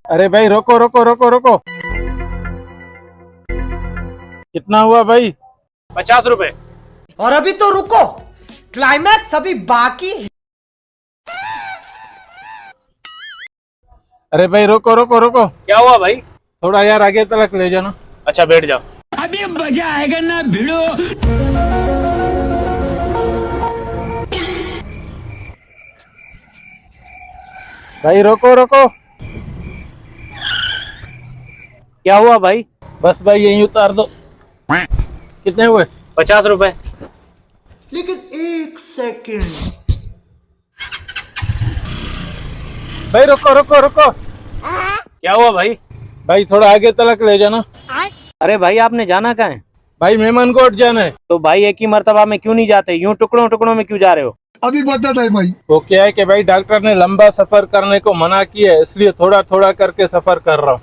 अरे भाई रोको रोको रोको रोको, कितना हुआ भाई? 50 रुपए। और अभी तो रुको, क्लाइमैक्स अभी बाकी है। अरे भाई रोको रोको रोको, क्या हुआ भाई? थोड़ा यार आगे तक ले जाना। अच्छा बैठ जाओ। अभी मजा आएगा ना भिड़ो। भाई रोको रोको, क्या हुआ भाई? बस भाई यहीं उतार दो। कितने हुए? 50 रुपए। लेकिन एक सेकंड, भाई रोको रोको रोको, क्या हुआ भाई? भाई थोड़ा आगे तक ले जाना। अरे भाई आपने जाना कहाँ है? भाई मेहमान कोर्ट जाना है। तो भाई एक ही मर्तबा में क्यों नहीं जाते, यूं टुकड़ों टुकड़ों में क्यों जा रहे हो? अभी बता है भाई। वो क्या है कि भाई डॉक्टर ने लंबा सफर करने को मना किया है, इसलिए थोड़ा थोड़ा करके सफर कर रहा हूँ।